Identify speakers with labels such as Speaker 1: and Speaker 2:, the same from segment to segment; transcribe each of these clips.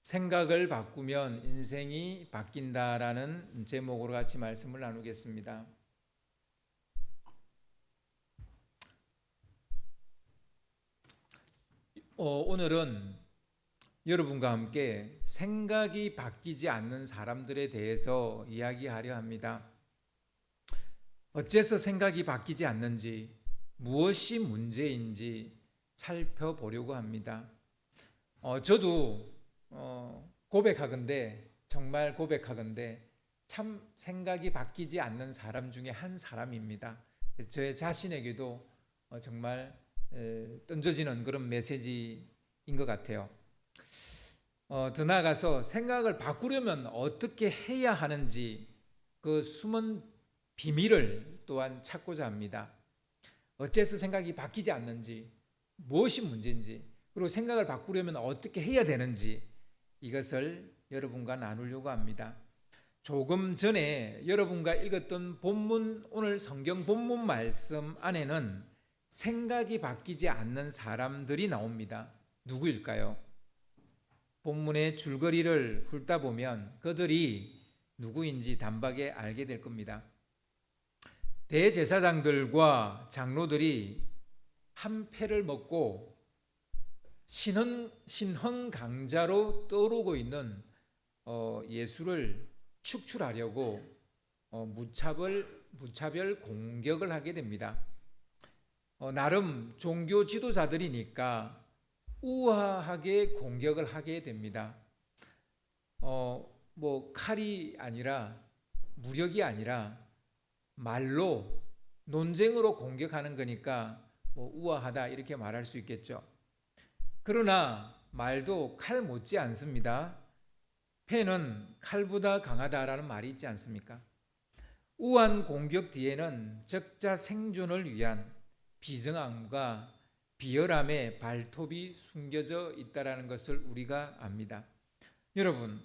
Speaker 1: 생각을 바꾸면 인생이 바뀐다라는 제목으로 같이 말씀을 나누겠습니다. 오늘은 여러분과 함께 생각이 바뀌지 않는 사람들에 대해서 이야기하려 합니다. 어째서 생각이 바뀌지 않는지, 무엇이 문제인지 살펴보려고 합니다. 저도 고백하건대, 정말 고백하건대 참 생각이 바뀌지 않는 사람 중에 한 사람입니다. 제 자신에게도 정말 던져지는 그런 메시지인 것 같아요. 더 나아가서 생각을 바꾸려면 어떻게 해야 하는지 그 숨은 비밀을 또한 찾고자 합니다. 어째서 생각이 바뀌지 않는지, 무엇이 문제인지, 그리고 생각을 바꾸려면 어떻게 해야 되는지 이것을 여러분과 나누려고 합니다. 조금 전에 여러분과 읽었던 본문, 오늘 성경 본문 말씀 안에는 생각이 바뀌지 않는 사람들이 나옵니다. 누구일까요? 본문의 줄거리를 훑다 보면 그들이 누구인지 단박에 알게 될 겁니다. 대제사장들과 장로들이 한 패를 먹고 신흥강자로 떠오르고 있는 예수를 축출하려고 무차별 공격을 하게 됩니다. 나름 종교 지도자들이니까 우아하게 공격을 하게 됩니다. 칼이 아니라, 무력이 아니라 말로, 논쟁으로 공격하는 거니까 우아하다 이렇게 말할 수 있겠죠. 그러나 말도 칼 못지 않습니다. 패는 칼보다 강하다라는 말이 있지 않습니까? 우한 공격 뒤에는 적자 생존을 위한 비정함과 비열함의 발톱이 숨겨져 있다는 것을 우리가 압니다. 여러분,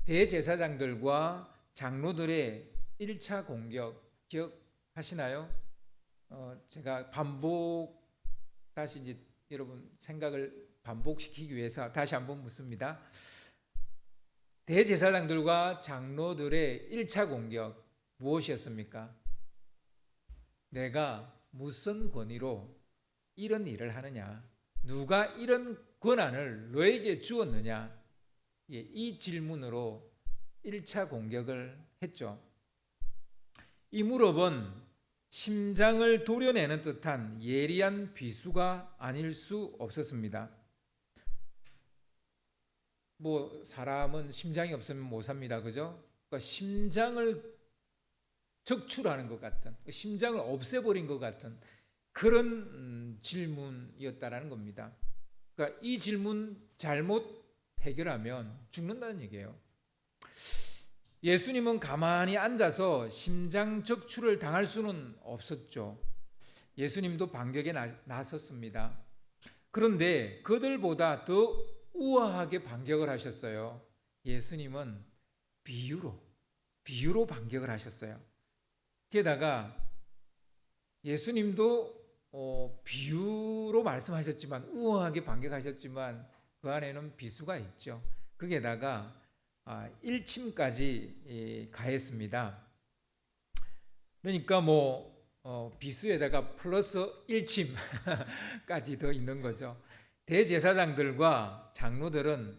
Speaker 1: 대제사장들과 장로들의 1차 공격 기억하시나요? 제가 다시 이제 여러분 생각을 반복시키기 위해서 다시 한번 묻습니다. 대제사장들과 장로들의 1차 공격 무엇이었습니까? 내가 무슨 권위로 이런 일을 하느냐? 누가 이런 권한을 너에게 주었느냐? 이 질문으로 1차 공격을 했죠. 이 무릎은 심장을 도려내는 듯한 예리한 비수가 아닐 수 없었습니다. 사람은 심장이 없으면 못 삽니다. 그죠? 그러니까 심장을 적출하는 것 같은, 심장을 없애버린 것 같은 그런 질문이었다라는 겁니다. 그러니까 이 질문 잘못 해결하면 죽는다는 얘기예요. 예수님은 가만히 앉아서 심장 적출을 당할 수는 없었죠. 예수님도 반격에 나섰습니다. 그런데 그들보다 더 우아하게 반격을 하셨어요. 예수님은 비유로 반격을 하셨어요. 게다가 예수님도 비유로 말씀하셨지만, 우아하게 반격하셨지만 그 안에는 비수가 있죠. 거기에다가 일침까지 가했습니다. 그러니까 비수에다가 플러스 일침까지 더 있는 거죠. 대제사장들과 장로들은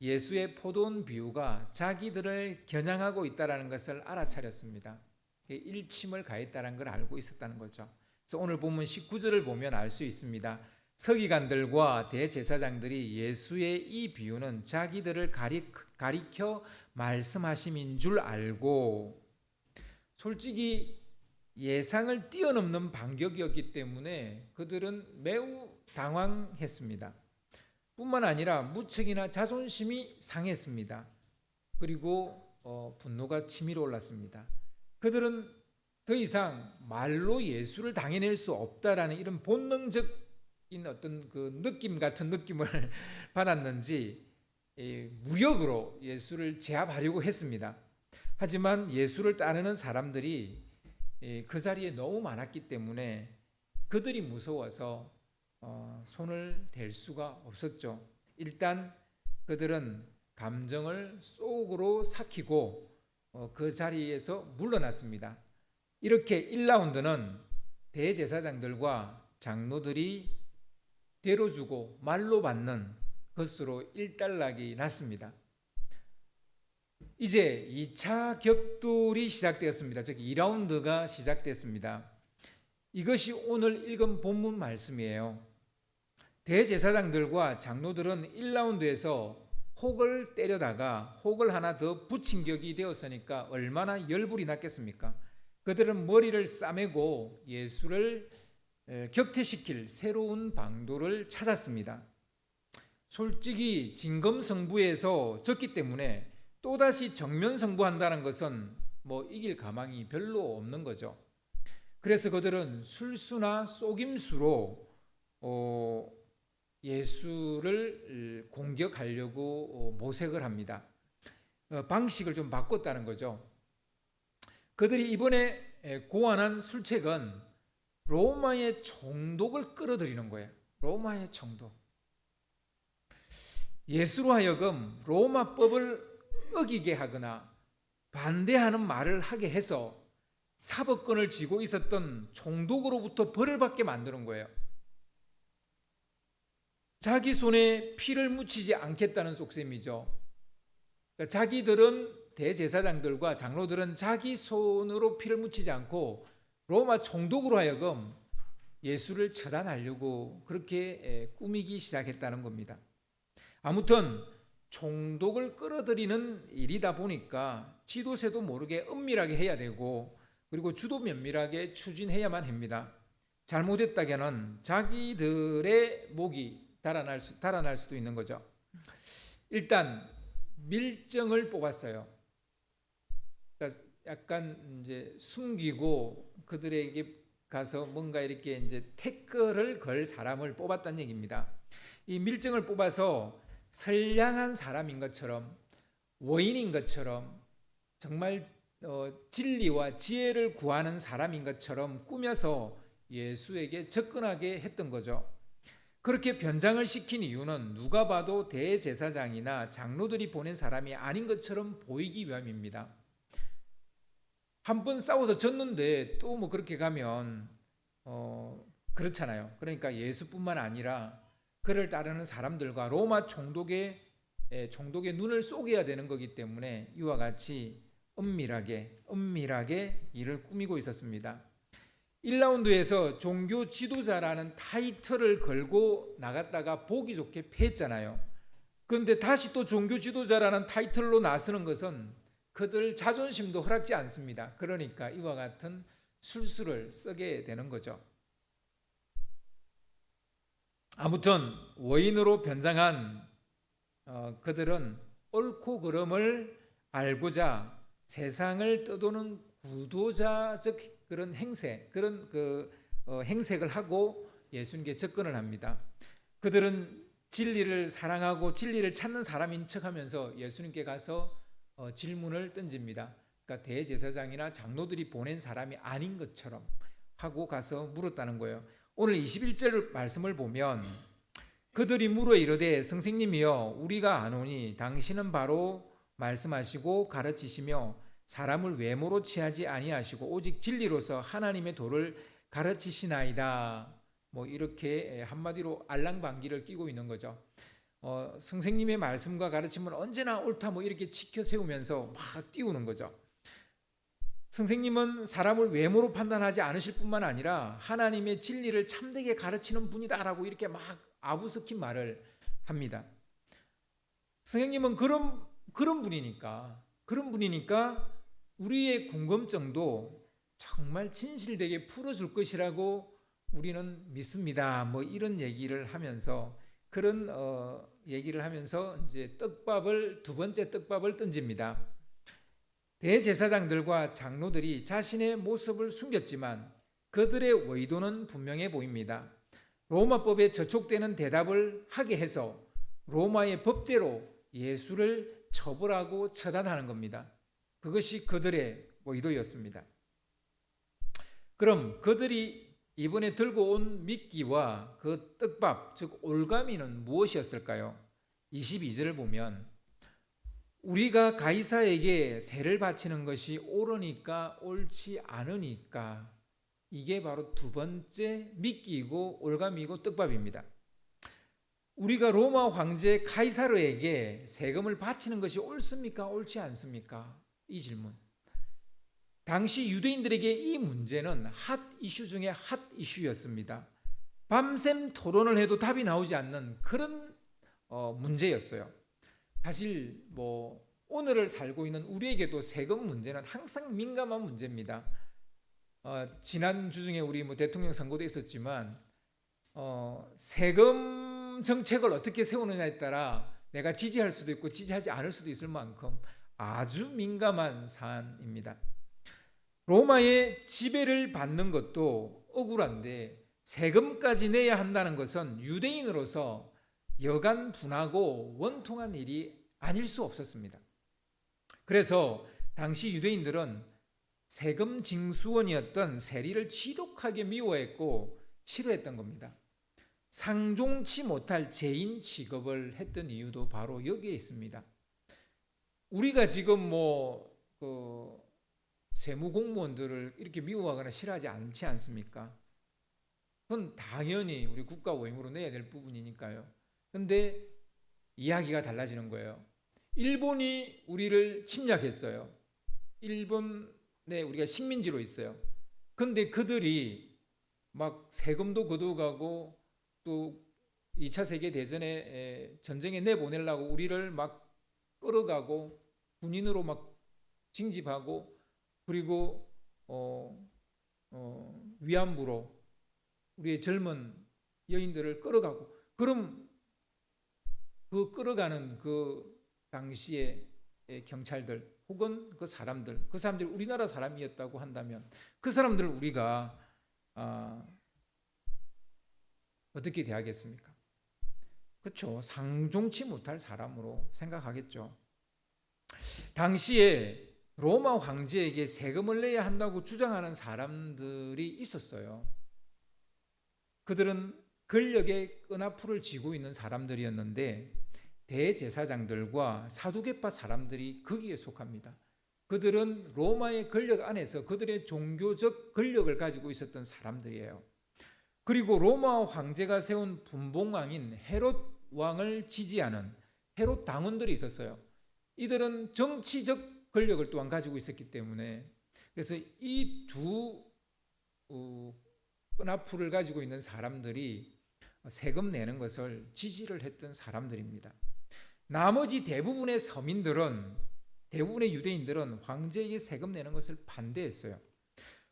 Speaker 1: 예수의 포도원 비유가 자기들을 겨냥하고 있다는 것을 알아차렸습니다. 일침을 가했다는 걸 알고 있었다는 거죠. 그래서 오늘 본문 19절을 보면 알 수 있습니다. 서기관들과 대제사장들이 예수의 이 비유는 자기들을 가리켜 말씀하심인 줄 알고, 솔직히 예상을 뛰어넘는 반격이었기 때문에 그들은 매우 당황했습니다. 뿐만 아니라 무척이나 자존심이 상했습니다. 그리고 분노가 치밀어 올랐습니다. 그들은 더 이상 말로 예수를 당해낼 수 없다라는 이런 본능적인 어떤 그 느낌 같은 느낌을 받았는지 무력으로 예수를 제압하려고 했습니다. 하지만 예수를 따르는 사람들이 그 자리에 너무 많았기 때문에 그들이 무서워서 손을 댈 수가 없었죠. 일단 그들은 감정을 속으로 삭히고 그 자리에서 물러났습니다. 이렇게 1라운드는 대제사장들과 장로들이 대로 주고 말로 받는 것으로 일단락이 났습니다. 이제 2차 격돌이 시작되었습니다. 즉 2라운드가 시작됐습니다. 이것이 오늘 읽은 본문 말씀이에요. 대제사장들과 장로들은 1라운드에서 혹을 때려다가 혹을 하나 더 붙인 격이 되었으니까 얼마나 열불이 났겠습니까? 그들은 머리를 싸매고 예수를 격퇴시킬 새로운 방도를 찾았습니다. 솔직히 진검승부에서 졌기 때문에 또다시 정면승부한다는 것은 이길 가망이 별로 없는 거죠. 그래서 그들은 술수나 속임수로 예수를 공격하려고 모색을 합니다. 방식을 좀 바꿨다는 거죠. 그들이 이번에 고안한 술책은 로마의 총독을 끌어들이는 거예요. 로마의 총독. 예수로 하여금 로마법을 어기게 하거나 반대하는 말을 하게 해서 사법권을 쥐고 있었던 총독으로부터 벌을 받게 만드는 거예요. 자기 손에 피를 묻히지 않겠다는 속셈이죠. 그러니까 자기들은 대제사장들과 장로들은 자기 손으로 피를 묻히지 않고 로마 총독으로 하여금 예수를 처단하려고 그렇게 꾸미기 시작했다는 겁니다. 아무튼 총독을 끌어들이는 일이다 보니까 지도새도 모르게 은밀하게 해야 되고 그리고 주도 면밀하게 추진해야만 합니다. 잘못했다가는 자기들의 목이 달아날 수도 있는 거죠. 일단 밀정을 뽑았어요. 그러니까 약간 이제 숨기고 그들에게 가서 뭔가 이렇게 이제 태클을 걸 사람을 뽑았다는 얘기입니다. 이 밀정을 뽑아서 선량한 사람인 것처럼 원인인 것처럼 정말 진리와 지혜를 구하는 사람인 것처럼 꾸며서 예수에게 접근하게 했던 거죠. 그렇게 변장을 시킨 이유는 누가 봐도 대제사장이나 장로들이 보낸 사람이 아닌 것처럼 보이기 위함입니다. 한 번 싸워서 졌는데 또 그렇게 가면 그렇잖아요. 그러니까 예수뿐만 아니라 그를 따르는 사람들과 로마 총독의 눈을 속여야 되는 거기 때문에 이와 같이 은밀하게 일을 꾸미고 있었습니다. 1라운드에서 종교 지도자라는 타이틀을 걸고 나갔다가 보기 좋게 패했잖아요. 그런데 다시 또 종교 지도자라는 타이틀로 나서는 것은 그들 자존심도 허락지 않습니다. 그러니까 이와 같은 술수를 쓰게 되는 거죠. 아무튼 원인으로 변장한 그들은 옳고 그름을 알고자 세상을 떠도는 구도자적 그런 행색을 하고 예수님께 접근을 합니다. 그들은 진리를 사랑하고 진리를 찾는 사람인 척하면서 예수님께 가서 질문을 던집니다. 그러니까 대제사장이나 장로들이 보낸 사람이 아닌 것처럼 하고 가서 물었다는 거예요. 오늘 21절 말씀을 보면 그들이 물어 이르되 선생님이여 우리가 아노니 당신은 바로 말씀하시고 가르치시며 사람을 외모로 취하지 아니하시고 오직 진리로서 하나님의 도를 가르치시나이다. 이렇게 한마디로 알랑방귀를 끼고 있는 거죠. 선생님의 말씀과 가르침은 언제나 옳다 이렇게 지켜 세우면서 막 띄우는 거죠. 선생님은 사람을 외모로 판단하지 않으실 뿐만 아니라 하나님의 진리를 참되게 가르치는 분이다라고 이렇게 막 아부석힌 말을 합니다. 선생님은 그런 분이니까 우리의 궁금증도 정말 진실되게 풀어줄 것이라고 우리는 믿습니다. 이런 얘기를 하면서 그런 얘기를 하면서 이제 두 번째 떡밥을 던집니다. 대제사장들과 장로들이 자신의 모습을 숨겼지만 그들의 의도는 분명해 보입니다. 로마법에 저촉되는 대답을 하게 해서 로마의 법대로 예수를 처벌하고 처단하는 겁니다. 그것이 그들의 의도였습니다. 그럼 그들이 이번에 들고 온 미끼와 그 떡밥, 즉 올가미는 무엇이었을까요? 22절을 보면 우리가 가이사에게 세를 바치는 것이 옳으니까 옳지 않으니까, 이게 바로 두 번째 미끼이고 올가미이고 떡밥입니다. 우리가 로마 황제 카이사르에게 세금을 바치는 것이 옳습니까? 옳지 않습니까? 이 질문. 당시 유대인들에게 이 문제는 핫 이슈 중에 핫 이슈였습니다. 밤샘 토론을 해도 답이 나오지 않는 그런 문제였어요. 사실 오늘을 살고 있는 우리에게도 세금 문제는 항상 민감한 문제입니다. 지난 주 중에 우리 대통령 선거도 있었지만 세금 정책을 어떻게 세우느냐에 따라 내가 지지할 수도 있고 지지하지 않을 수도 있을 만큼 아주 민감한 사안입니다. 로마의 지배를 받는 것도 억울한데 세금까지 내야 한다는 것은 유대인으로서 여간 분하고 원통한 일이 아닐 수 없었습니다. 그래서 당시 유대인들은 세금 징수원이었던 세리를 지독하게 미워했고 싫어했던 겁니다. 상종치 못할 죄인 취급을 했던 이유도 바로 여기에 있습니다. 우리가 지금 세무 공무원들을 이렇게 미워하거나 싫어하지 않지 않습니까? 그건 당연히 우리 국가 원임으로 내야 될 부분이니까요. 그런데 이야기가 달라지는 거예요. 일본이 우리를 침략했어요. 일본에 우리가 식민지로 있어요. 그런데 그들이 막 세금도 거둬가고 또 2차 세계대전에 전쟁에 내보내려고 우리를 막 끌어가고 군인으로 막 징집하고 그리고 위안부로 우리의 젊은 여인들을 끌어가고, 그럼 그 끌어가는 그 당시의 경찰들 혹은 그 사람들이 우리나라 사람이었다고 한다면 그 사람들을 우리가 어떻게 대하겠습니까? 그렇죠. 상종치 못할 사람으로 생각하겠죠. 당시에 로마 황제에게 세금을 내야 한다고 주장하는 사람들이 있었어요. 그들은 권력의 끈앞풀을 쥐고 있는 사람들이었는데 대제사장들과 사두개파 사람들이 거기에 속합니다. 그들은 로마의 권력 안에서 그들의 종교적 권력을 가지고 있었던 사람들이에요. 그리고 로마 황제가 세운 분봉왕인 헤롯 왕을 지지하는 헤롯 당원들이 있었어요. 이들은 정치적 권력을 또한 가지고 있었기 때문에, 그래서 이 두 끈앞풀을 가지고 있는 사람들이 세금 내는 것을 지지를 했던 사람들입니다. 나머지 대부분의 서민들은, 대부분의 유대인들은 황제에게 세금 내는 것을 반대했어요.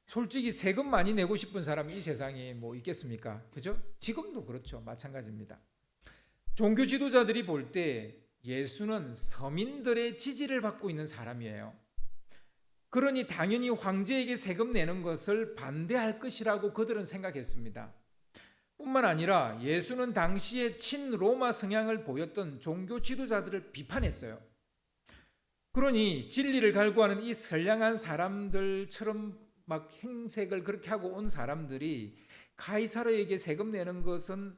Speaker 1: 솔직히 세금 많이 내고 싶은 사람이 이 세상에 있겠습니까? 그죠? 지금도 그렇죠. 마찬가지입니다. 종교 지도자들이 볼 때 예수는 서민들의 지지를 받고 있는 사람이에요. 그러니 당연히 황제에게 세금 내는 것을 반대할 것이라고 그들은 생각했습니다. 뿐만 아니라 예수는 당시에 친로마 성향을 보였던 종교 지도자들을 비판했어요. 그러니 진리를 갈구하는 이 선량한 사람들처럼 막 행색을 그렇게 하고 온 사람들이 가이사르에게 세금 내는 것은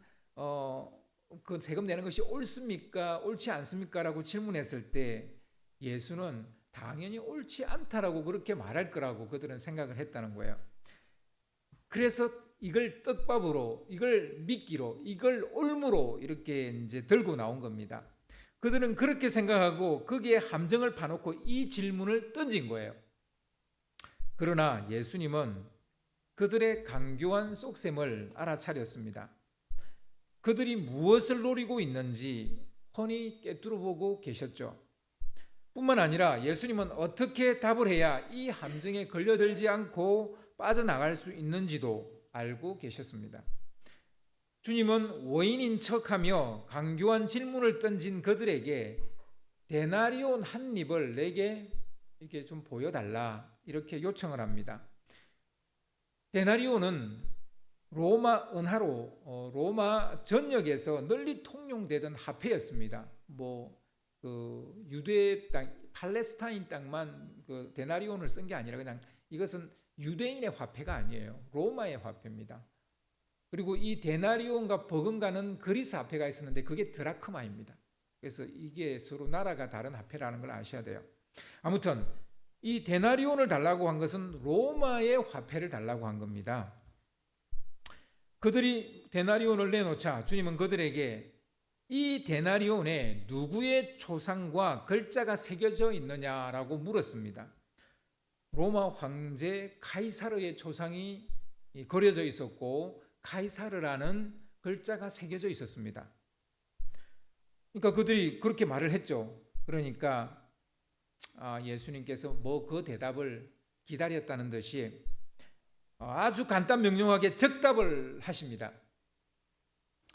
Speaker 1: 그 세금 내는 것이 옳습니까? 옳지 않습니까? 라고 질문했을 때 예수는 당연히 옳지 않다라고 그렇게 말할 거라고 그들은 생각을 했다는 거예요. 그래서 이걸 떡밥으로, 이걸 미끼로, 이걸 올무로 이렇게 이제 들고 나온 겁니다. 그들은 그렇게 생각하고 거기에 함정을 파놓고 이 질문을 던진 거예요. 그러나 예수님은 그들의 간교한 속셈을 알아차렸습니다. 그들이 무엇을 노리고 있는지 훤히 꿰뚫어보고 계셨죠. 뿐만 아니라 예수님은 어떻게 답을 해야 이 함정에 걸려들지 않고 빠져나갈 수 있는지도 알고 계셨습니다. 주님은 원인인 척하며 간교한 질문을 던진 그들에게 데나리온 한 입을 내게 이렇게 좀 보여달라 이렇게 요청을 합니다. 데나리온은 로마 은하로 로마 전역에서 널리 통용되던 화폐였습니다. 유대 땅, 팔레스타인 땅만 그 데나리온을 쓴 게 아니라 그냥 이것은 유대인의 화폐가 아니에요. 로마의 화폐입니다. 그리고 이 데나리온과 버금가는 그리스 화폐가 있었는데 그게 드라크마입니다. 그래서 이게 서로 나라가 다른 화폐라는 걸 아셔야 돼요. 아무튼 이 데나리온을 달라고 한 것은 로마의 화폐를 달라고 한 겁니다. 그들이 데나리온을 내놓자 주님은 그들에게 이 데나리온에 누구의 초상과 글자가 새겨져 있느냐라고 물었습니다. 로마 황제 카이사르의 초상이 그려져 있었고 카이사르라는 글자가 새겨져 있었습니다. 그러니까 그들이 그렇게 말을 했죠. 그러니까 예수님께서 뭐 그 대답을 기다렸다는 듯이 아주 간단 명료하게 즉답을 하십니다.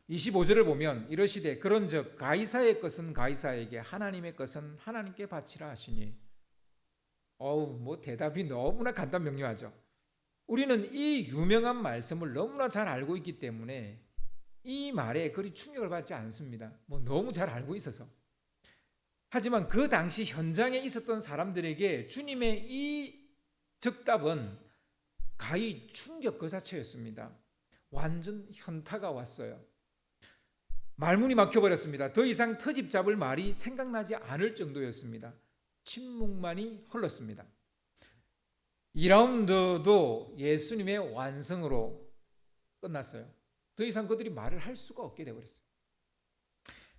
Speaker 1: 25절을 보면 이러시되 그런즉 가이사의 것은 가이사에게 하나님의 것은 하나님께 바치라 하시니 뭐 대답이 너무나 간단 명료하죠. 우리는 이 유명한 말씀을 너무나 잘 알고 있기 때문에 이 말에 그리 충격을 받지 않습니다. 너무 잘 알고 있어서. 하지만 그 당시 현장에 있었던 사람들에게 주님의 이 즉답은 가히 충격 그 자체였습니다. 완전 현타가 왔어요. 말문이 막혀버렸습니다. 더 이상 터집 잡을 말이 생각나지 않을 정도였습니다. 침묵만이 흘렀습니다. 2라운드도 예수님의 완성으로 끝났어요. 더 이상 그들이 말을 할 수가 없게 되어버렸어요.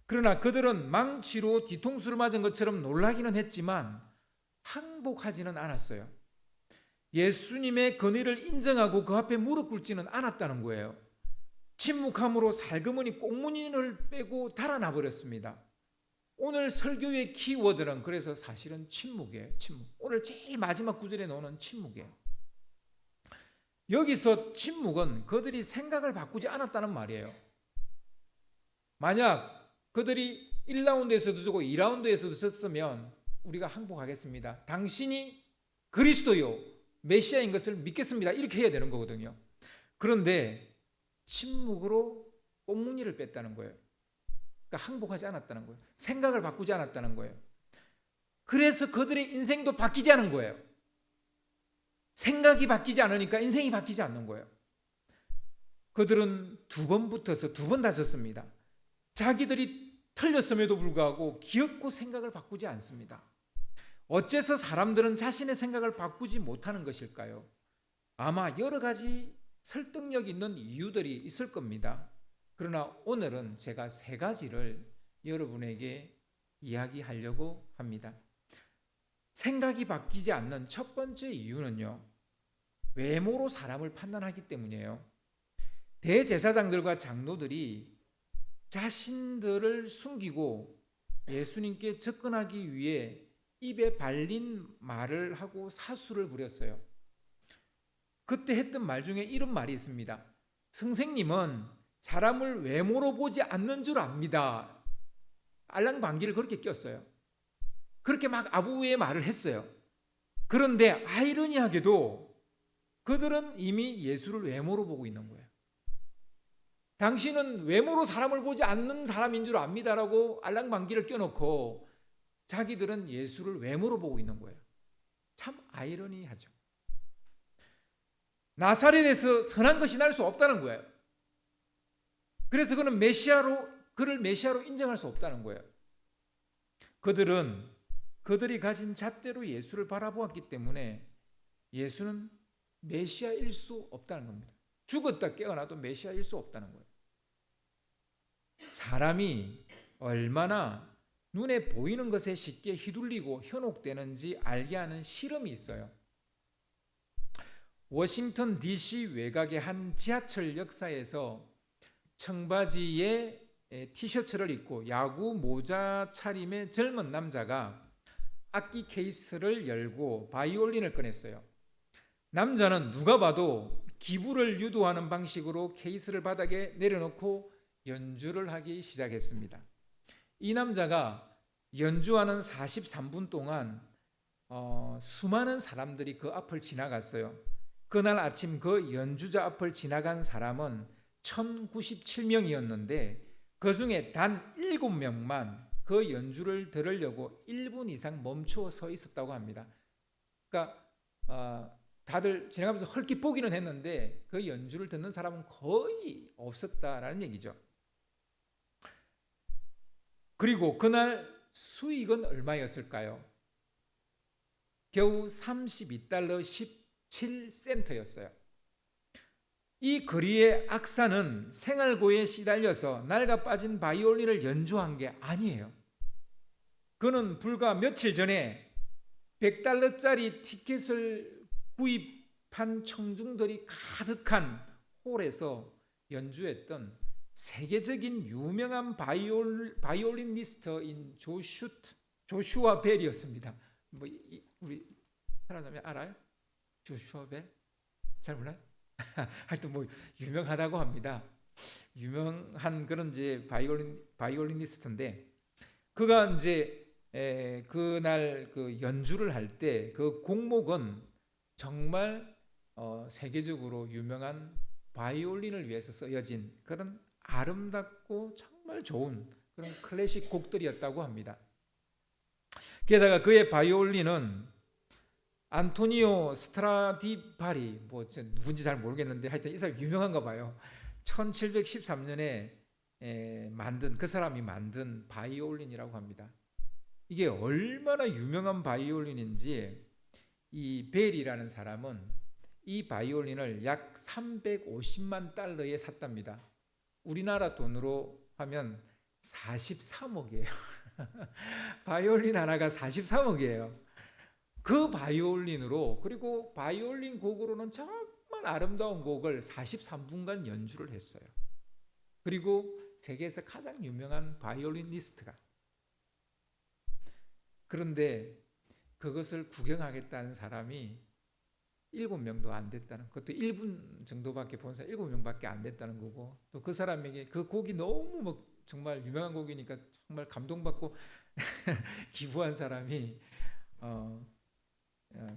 Speaker 1: 그러나 그들은 망치로 뒤통수를 맞은 것처럼 놀라기는 했지만 항복하지는 않았어요. 예수님의 권위를 인정하고 그 앞에 무릎 꿇지는 않았다는 거예요. 침묵함으로 살그머니 꽁무니를 빼고 달아나 버렸습니다. 오늘 설교의 키워드는 그래서 사실은 침묵이에요. 침묵. 오늘 제일 마지막 구절에 나오는 침묵이에요. 여기서 침묵은 그들이 생각을 바꾸지 않았다는 말이에요. 만약 그들이 1라운드에서도 졌고 2라운드에서도 졌으면 우리가 항복하겠습니다. 당신이 그리스도요 메시아인 것을 믿겠습니다. 이렇게 해야 되는 거거든요. 그런데 침묵으로 꽁무니를 뺐다는 거예요. 그러니까 항복하지 않았다는 거예요. 생각을 바꾸지 않았다는 거예요. 그래서 그들의 인생도 바뀌지 않은 거예요. 생각이 바뀌지 않으니까 인생이 바뀌지 않는 거예요. 그들은 2번 붙어서 2번 다쳤습니다. 자기들이 틀렸음에도 불구하고 기억고 생각을 바꾸지 않습니다. 어째서 사람들은 자신의 생각을 바꾸지 못하는 것일까요? 아마 여러 가지 설득력 있는 이유들이 있을 겁니다. 그러나 오늘은 제가 3가지를 여러분에게 이야기하려고 합니다. 생각이 바뀌지 않는 첫 번째 이유는요, 외모로 사람을 판단하기 때문이에요. 대제사장들과 장로들이 자신들을 숨기고 예수님께 접근하기 위해 입에 발린 말을 하고 사수를 부렸어요. 그때 했던 말 중에 이런 말이 있습니다. 선생님은 사람을 외모로 보지 않는 줄 압니다. 알랑방귀를 그렇게 꼈어요. 그렇게 막 아부의 말을 했어요. 그런데 아이러니하게도 그들은 이미 예수를 외모로 보고 있는 거예요. 당신은 외모로 사람을 보지 않는 사람인 줄 압니다라고 알랑방귀를 껴놓고 자기들은 예수를 외모로 보고 있는 거예요. 참 아이러니하죠. 나사렛에서 선한 것이 날 수 없다는 거예요. 그래서 그는 그를 메시아로 인정할 수 없다는 거예요. 그들은 그들이 가진 잣대로 예수를 바라보았기 때문에 예수는 메시아일 수 없다는 겁니다. 죽었다 깨어나도 메시아일 수 없다는 거예요. 사람이 얼마나 눈에 보이는 것에 쉽게 휘둘리고 현혹되는지 알게 하는 실험이 있어요. 워싱턴 DC 외곽의 한 지하철 역사에서 청바지에 티셔츠를 입고 야구 모자 차림의 젊은 남자가 악기 케이스를 열고 바이올린을 꺼냈어요. 남자는 누가 봐도 기부를 유도하는 방식으로 케이스를 바닥에 내려놓고 연주를 하기 시작했습니다. 이 남자가 연주하는 43분 동안 수많은 사람들이 그 앞을 지나갔어요. 그날 아침 그 연주자 앞을 지나간 사람은 1097명이었는데 그 중에 단 7명만 그 연주를 들으려고 1분 이상 멈추어 서 있었다고 합니다. 그러니까 다들 지나가면서 헐기 보기는 했는데 그 연주를 듣는 사람은 거의 없었다라는 얘기죠. 그리고 그날 수익은 얼마였을까요? 겨우 32달러 17센트였어요. 이 거리의 악사는 생활고에 시달려서 낡아 빠진 바이올린을 연주한 게 아니에요. 그는 불과 며칠 전에 100달러짜리 티켓을 구입한 청중들이 가득한 홀에서 연주했던 세계적인 유명한 바이올리니스트인 조슈아 벨이었습니다. 우리 사람들 알아요? 조슈아 벨? 잘 몰라요? 하여튼 유명하다고 합니다. 유명한 그런 이제 바이올리니스트인데 그가 이제 그날 그 연주를 할 때 그 곡목은 정말 세계적으로 유명한 바이올린을 위해서 쓰여진 그런 아름답고 정말 좋은 그런 클래식 곡들이었다고 합니다. 게다가 그의 바이올린은 안토니오 스트라디바리 누군지 잘 모르겠는데 하여튼 이 사람이 유명한가 봐요. 1713년에 만든 그 사람이 만든 바이올린이라고 합니다. 이게 얼마나 유명한 바이올린인지 이 벨이라는 사람은 이 바이올린을 약 350만 달러에 샀답니다. 우리나라 돈으로 하면 43억이에요. 바이올린 하나가 43억이에요. 그 바이올린으로 그리고 바이올린 곡으로는 정말 아름다운 곡을 43분간 연주를 했어요. 그리고 세계에서 가장 유명한 바이올리니스트가. 그런데 그것을 구경하겠다는 사람이 7명도 안 됐다는, 그것도 1분 정도밖에 본 사람 7명밖에 안 됐다는 거고, 또 그 사람에게 그 곡이 너무 정말 유명한 곡이니까 정말 감동받고 기부한 사람이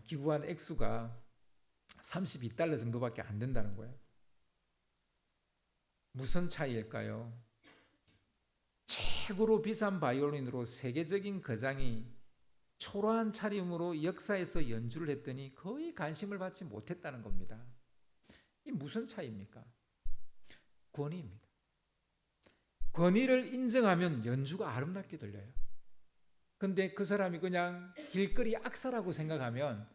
Speaker 1: 기부한 액수가 32달러 정도밖에 안 된다는 거예요. 무슨 차이일까요? 최고로 비싼 바이올린으로 세계적인 거장이 초라한 차림으로 역사에서 연주를 했더니 거의 관심을 받지 못했다는 겁니다. 이 무슨 차이입니까? 권위입니다. 권위를 인정하면 연주가 아름답게 들려요. 근데 그 사람이 그냥 길거리 악사라고 생각하면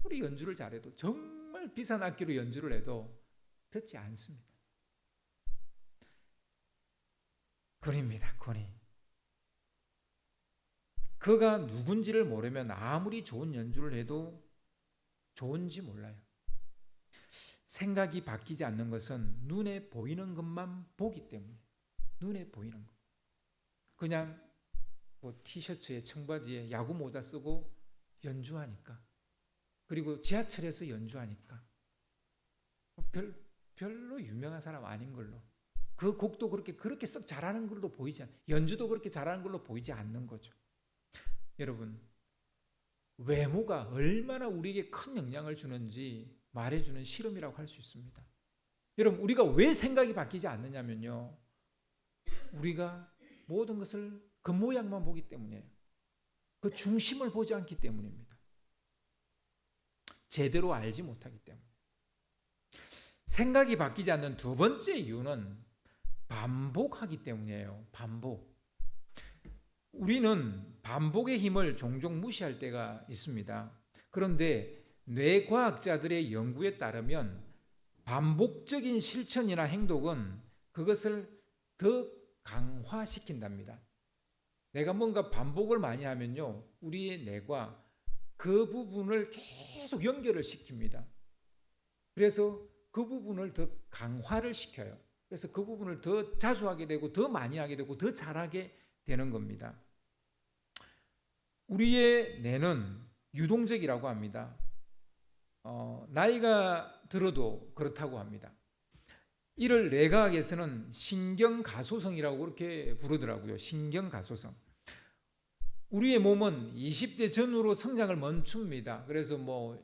Speaker 1: 우리 연주를 잘해도 정말 비싼 악기로 연주를 해도 듣지 않습니다. 권위입니다. 권위. 그가 누군지를 모르면 아무리 좋은 연주를 해도 좋은지 몰라요. 생각이 바뀌지 않는 것은 눈에 보이는 것만 보기 때문에. 눈에 보이는 것. 그냥 티셔츠에 청바지에 야구 모자 쓰고 연주하니까, 그리고 지하철에서 연주하니까 별로 유명한 사람 아닌 걸로, 그 곡도 그렇게 썩 잘하는 걸로 보이지 않아요. 연주도 그렇게 잘하는 걸로 보이지 않는 거죠. 여러분, 외모가 얼마나 우리에게 큰 영향을 주는지 말해주는 실험이라고 할 수 있습니다. 여러분, 우리가 왜 생각이 바뀌지 않느냐면요, 우리가 모든 것을 겉모양만 보기 때문이에요. 그 중심을 보지 않기 때문입니다. 제대로 알지 못하기 때문에. 생각이 바뀌지 않는 두 번째 이유는 반복하기 때문이에요. 반복. 우리는 반복의 힘을 종종 무시할 때가 있습니다. 그런데 뇌과학자들의 연구에 따르면 반복적인 실천이나 행동은 그것을 더 강화시킨답니다. 내가 뭔가 반복을 많이 하면요, 우리의 뇌가 그 부분을 계속 연결을 시킵니다. 그래서 그 부분을 더 강화를 시켜요. 그래서 그 부분을 더 자주 하게 되고 더 많이 하게 되고 더 잘하게 되는 겁니다. 우리의 뇌는 유동적이라고 합니다. 나이가 들어도 그렇다고 합니다. 이를 뇌과학에서는 신경가소성이라고 그렇게 부르더라고요. 신경가소성. 우리의 몸은 20대 전후로 성장을 멈춥니다. 그래서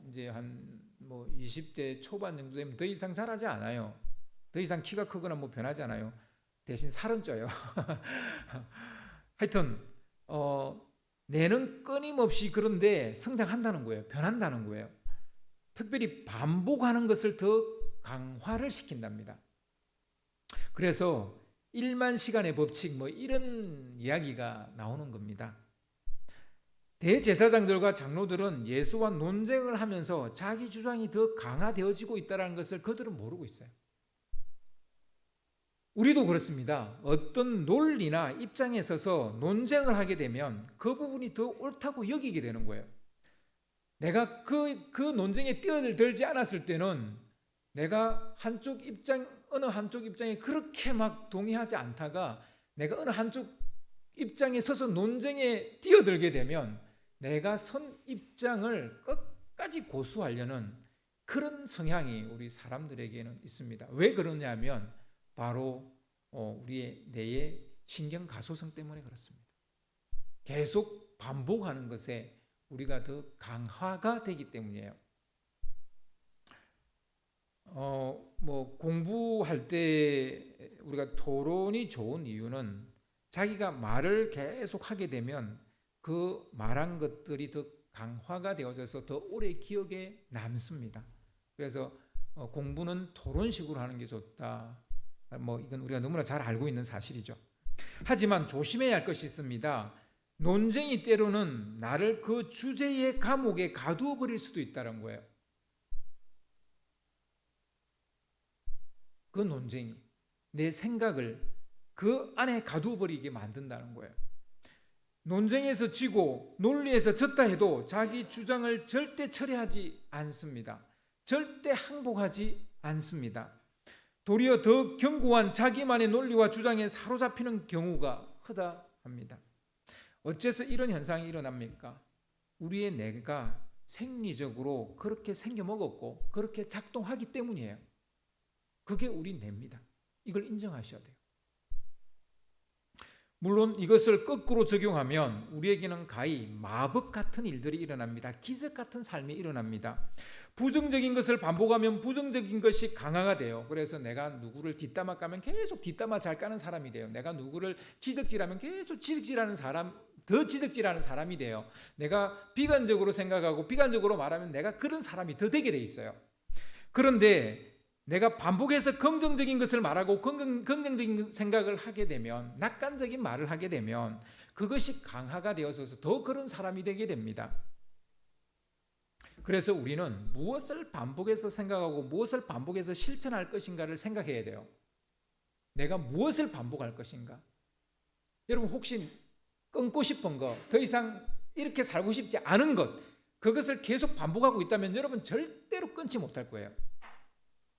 Speaker 1: 이제 한 20대 초반 정도 되면 더 이상 자라지 않아요. 더 이상 키가 크거나 변하지 않아요. 대신 살은 쪄요. 하여튼 뇌는 끊임없이 그런데 성장한다는 거예요. 변한다는 거예요. 특별히 반복하는 것을 더 강화를 시킨답니다. 그래서 1만 시간의 법칙 뭐 이런 이야기가 나오는 겁니다. 대제사장들과 장로들은 예수와 논쟁을 하면서 자기 주장이 더 강화되어지고 있다는 것을 그들은 모르고 있어요. 우리도 그렇습니다. 어떤 논리나 입장에 서서 논쟁을 하게 되면 그 부분이 더 옳다고 여기게 되는 거예요. 내가 그 논쟁에 뛰어들지 않았을 때는 내가 어느 한쪽 입장에 그렇게 막 동의하지 않다가 내가 어느 한쪽 입장에 서서 논쟁에 뛰어들게 되면 내가 선 입장을 끝까지 고수하려는 그런 성향이 우리 사람들에게는 있습니다. 왜 그러냐면 바로 우리의 뇌의 신경 가소성 때문에 그렇습니다. 계속 반복하는 것에 우리가 더 강화가 되기 때문이에요. 공부할 때 우리가 토론이 좋은 이유는 자기가 말을 계속 하게 되면 그 말한 것들이 더 강화가 되어져서 더 오래 기억에 남습니다. 그래서 공부는 토론식으로 하는 게 좋다. 이건 우리가 너무나 잘 알고 있는 사실이죠. 하지만 조심해야 할 것이 있습니다. 논쟁이 때로는 나를 그 주제의 감옥에 가두어 버릴 수도 있다는 거예요. 그 논쟁이 내 생각을 그 안에 가두어 버리게 만든다는 거예요. 논쟁에서 지고 논리에서 졌다 해도 자기 주장을 절대 철회하지 않습니다. 절대 항복하지 않습니다. 도리어 더 견고한 자기만의 논리와 주장에 사로잡히는 경우가 허다합니다. 어째서 이런 현상이 일어납니까? 우리의 뇌가 생리적으로 그렇게 생겨먹었고 그렇게 작동하기 때문이에요. 그게 우리 뇌입니다. 이걸 인정하셔야 돼요. 물론 이것을 거꾸로 적용하면 우리에게는 가히 마법 같은 일들이 일어납니다. 기적 같은 삶이 일어납니다. 부정적인 것을 반복하면 부정적인 것이 강화가 돼요. 그래서 내가 누구를 뒷담화 까면 계속 뒷담화 잘 까는 사람이 돼요. 내가 누구를 지적질하면 계속 지적질하는 사람, 더 지적질하는 사람이 돼요. 내가 비관적으로 생각하고 비관적으로 말하면 내가 그런 사람이 더 되게 돼 있어요. 그런데 내가 반복해서 긍정적인 것을 말하고 긍정적인 생각을 하게 되면, 낙관적인 말을 하게 되면 그것이 강화가 되어서 더 그런 사람이 되게 됩니다. 그래서 우리는 무엇을 반복해서 생각하고 무엇을 반복해서 실천할 것인가를 생각해야 돼요. 내가 무엇을 반복할 것인가? 여러분 혹시 끊고 싶은 것, 더 이상 이렇게 살고 싶지 않은 것, 그것을 계속 반복하고 있다면 여러분 절대로 끊지 못할 거예요.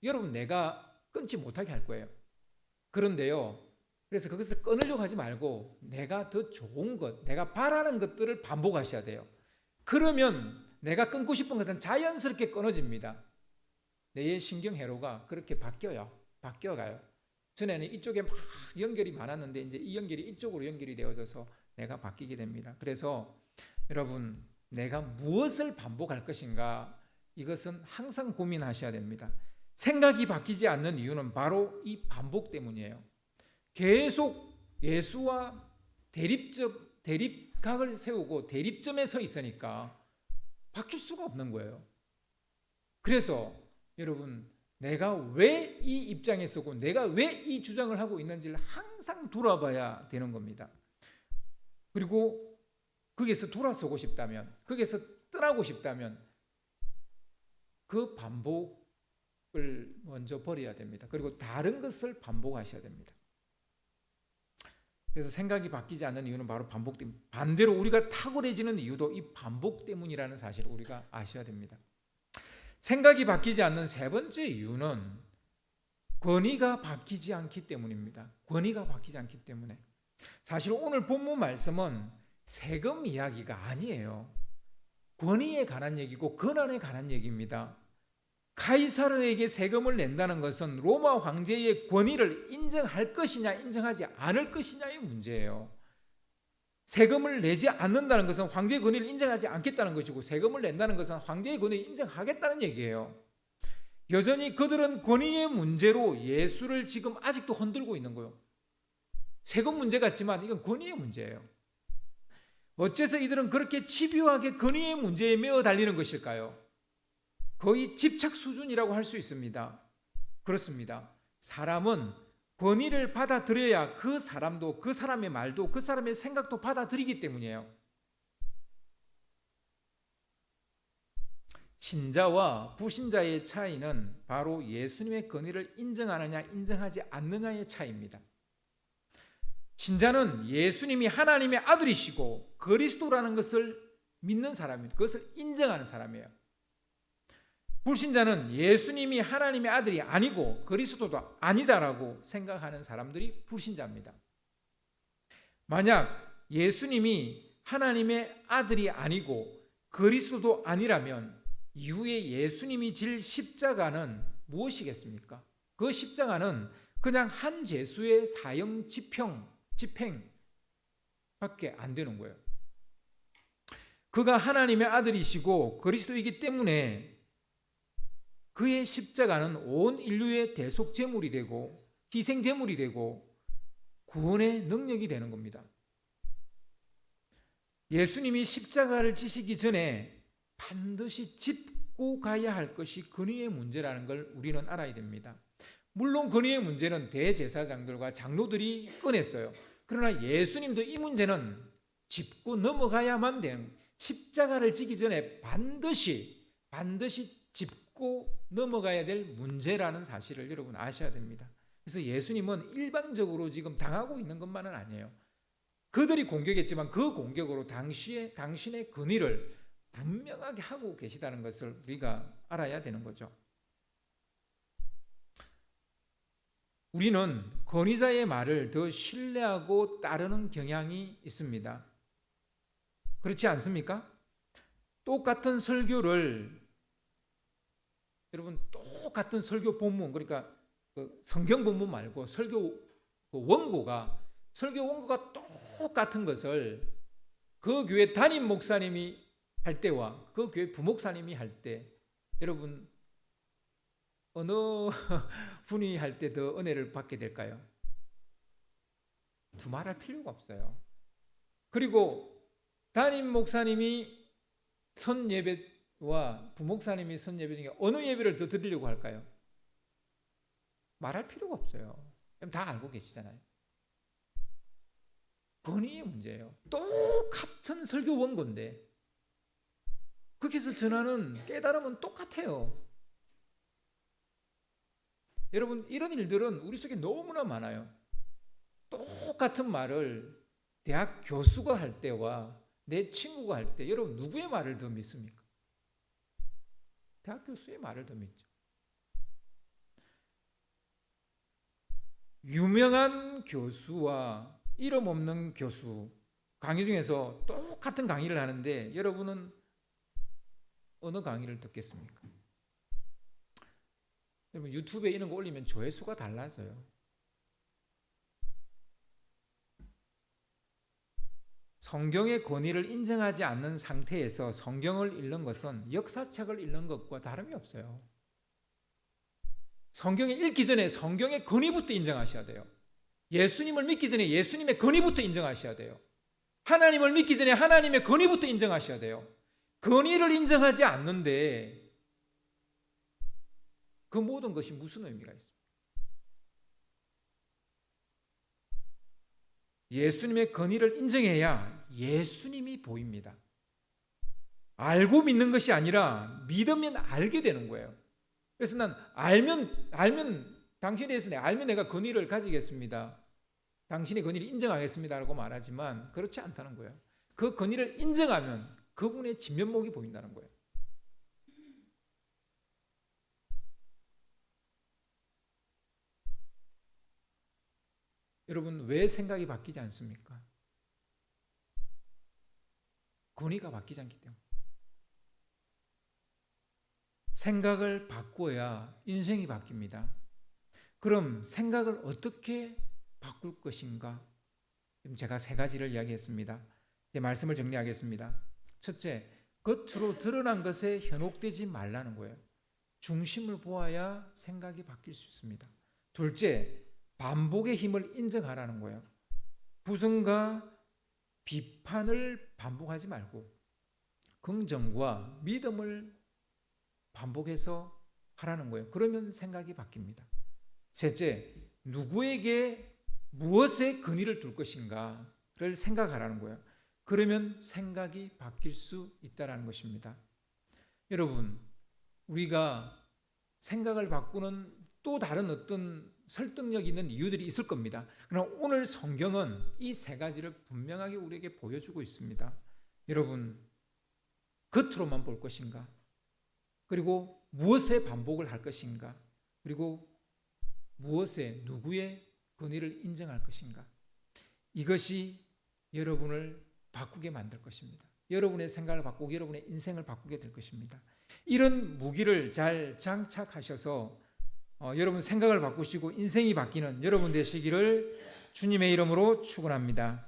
Speaker 1: 여러분 내가 끊지 못하게 할 거예요. 그런데요, 그래서 그것을 끊으려고 하지 말고 내가 더 좋은 것, 내가 바라는 것들을 반복하셔야 돼요. 그러면 내가 끊고 싶은 것은 자연스럽게 끊어집니다. 뇌의 신경회로가 그렇게 바뀌어가요. 전에는 이쪽에 막 연결이 많았는데 이제 이 연결이 이쪽으로 연결이 되어져서 내가 바뀌게 됩니다. 그래서 여러분, 내가 무엇을 반복할 것인가, 이것은 항상 고민하셔야 됩니다. 생각이 바뀌지 않는 이유는 바로 이 반복 때문이에요. 계속 예수와 대립각을 세우고 대립점에 서 있으니까 바뀔 수가 없는 거예요. 그래서 여러분, 내가 왜 이 입장에 서고 내가 왜 이 주장을 하고 있는지를 항상 돌아봐야 되는 겁니다. 그리고 거기에서 돌아서고 싶다면, 거기에서 떠나고 싶다면 그 반복을 먼저 버려야 됩니다. 그리고 다른 것을 반복하셔야 됩니다. 그래서 생각이 바뀌지 않는 이유는 바로 반복 때문. 반대로 우리가 탁월해지는 이유도 이 반복 때문이라는 사실을 우리가 아셔야 됩니다. 생각이 바뀌지 않는 세 번째 이유는 권위가 바뀌지 않기 때문입니다. 권위가 바뀌지 않기 때문에. 사실 오늘 본문 말씀은 세금 이야기가 아니에요. 권위에 관한 얘기고 권한에 관한 얘기입니다. 카이사르에게 세금을 낸다는 것은 로마 황제의 권위를 인정할 것이냐 인정하지 않을 것이냐의 문제예요. 세금을 내지 않는다는 것은 황제의 권위를 인정하지 않겠다는 것이고, 세금을 낸다는 것은 황제의 권위를 인정하겠다는 얘기예요. 여전히 그들은 권위의 문제로 예수를 지금 아직도 흔들고 있는 거예요. 세금 문제 같지만 이건 권위의 문제예요. 어째서 이들은 그렇게 집요하게 권위의 문제에 매어 달리는 것일까요? 거의 집착 수준이라고 할 수 있습니다. 그렇습니다. 사람은 권위를 받아들여야 그 사람도, 그 사람의 말도, 그 사람의 생각도 받아들이기 때문이에요. 신자와 불신자의 차이는 바로 예수님의 권위를 인정하느냐 인정하지 않느냐의 차이입니다. 신자는 예수님이 하나님의 아들이시고 그리스도라는 것을 믿는 사람입니다. 그것을 인정하는 사람이에요. 불신자는 예수님이 하나님의 아들이 아니고 그리스도도 아니다라고 생각하는 사람들이 불신자입니다. 만약 예수님이 하나님의 아들이 아니고 그리스도도 아니라면 이후에 예수님이 질 십자가는 무엇이겠습니까? 그 십자가는 그냥 한 죄수의 사형 집행밖에 안 되는 거예요. 그가 하나님의 아들이시고 그리스도이기 때문에 그의 십자가는 온 인류의 대속 제물이 되고 희생 제물이 되고 구원의 능력이 되는 겁니다. 예수님이 십자가를 지시기 전에 반드시 짚고 가야 할 것이 권위의 문제라는 걸 우리는 알아야 됩니다. 물론 권위의 문제는 대제사장들과 장로들이 꺼냈어요. 그러나 예수님도 이 문제는 짚고 넘어가야만 되는, 십자가를 지기 전에 반드시 짚고 넘어가야 될 문제라는 사실을 여러분 아셔야 됩니다. 그래서 예수님은 일방적으로 지금 당하고 있는 것만은 아니에요. 그들이 공격했지만 그 공격으로 당신의 권위를 분명하게 하고 계시다는 것을 우리가 알아야 되는 거죠. 우리는 권위자의 말을 더 신뢰하고 따르는 경향이 있습니다. 그렇지 않습니까? 똑같은 설교를, 여러분, 똑같은 설교 본문, 그러니까 성경 본문 말고 설교 원고가 똑같은 것을 그 교회 담임 목사님이 할 때와 그 교회 부목사님이 할 때, 여러분 어느 분이 할 때 더 은혜를 받게 될까요? 두말할 필요가 없어요. 그리고 담임 목사님이 선 예배와 부목사님이 선 예배 중에 어느 예배를 더 드리려고 할까요? 말할 필요가 없어요. 다 알고 계시잖아요. 권위의 문제예요. 똑같은 설교 원고인데 거기서 전하는 깨달음은 똑같아요. 여러분, 이런 일들은 우리 속에 너무나 많아요. 똑같은 말을 대학 교수가 할 때와 내 친구가 할 때, 여러분 누구의 말을 더 믿습니까? 대학 교수의 말을 더 믿죠. 유명한 교수와 이름 없는 교수, 강의 중에서 똑같은 강의를 하는데 여러분은 어느 강의를 듣겠습니까? 여러분 유튜브에 이런 거 올리면 조회수가 달라져요. 성경의 권위를 인정하지 않는 상태에서 성경을 읽는 것은 역사책을 읽는 것과 다름이 없어요. 성경을 읽기 전에 성경의 권위부터 인정하셔야 돼요. 예수님을 믿기 전에 예수님의 권위부터 인정하셔야 돼요. 하나님을 믿기 전에 하나님의 권위부터 인정하셔야 돼요. 권위를 인정하지 않는데 그 모든 것이 무슨 의미가 있습니까? 예수님의 권위를 인정해야 예수님이 보입니다. 알고 믿는 것이 아니라 믿으면 알게 되는 거예요. 그래서 난 알면 당신에 대해서 알면 내가 권위를 가지겠습니다. 당신의 권위를 인정하겠습니다라고 말하지만 그렇지 않다는 거예요. 그 권위를 인정하면 그분의 진면목이 보인다는 거예요. 여러분, 왜 생각이 바뀌지 않습니까? 권위가 바뀌지 않기 때문에. 생각을 바꿔야 인생이 바뀝니다. 그럼 생각을 어떻게 바꿀 것인가? 지금 제가 세 가지를 이야기했습니다. 이제 말씀을 정리하겠습니다. 첫째, 겉으로 드러난 것에 현혹되지 말라는 거예요. 중심을 보아야 생각이 바뀔 수 있습니다. 둘째, 반복의 힘을 인정하라는 거예요. 부정과 비판을 반복하지 말고 긍정과 믿음을 반복해서 하라는 거예요. 그러면 생각이 바뀝니다. 셋째, 누구에게 무엇에 근의를 둘 것인가를 생각하라는 거예요. 그러면 생각이 바뀔 수 있다는 것입니다. 여러분, 우리가 생각을 바꾸는 또 다른 어떤 설득력 있는 이유들이 있을 겁니다. 그러나 오늘 성경은 이 세 가지를 분명하게 우리에게 보여주고 있습니다. 여러분, 겉으로만 볼 것인가? 그리고 무엇에 반복을 할 것인가? 그리고 무엇에 누구의 권위를 인정할 것인가? 이것이 여러분을 바꾸게 만들 것입니다. 여러분의 생각을 바꾸고 여러분의 인생을 바꾸게 될 것입니다. 이런 무기를 잘 장착하셔서 여러분 생각을 바꾸시고 인생이 바뀌는 여러분 되시기를 주님의 이름으로 축원합니다.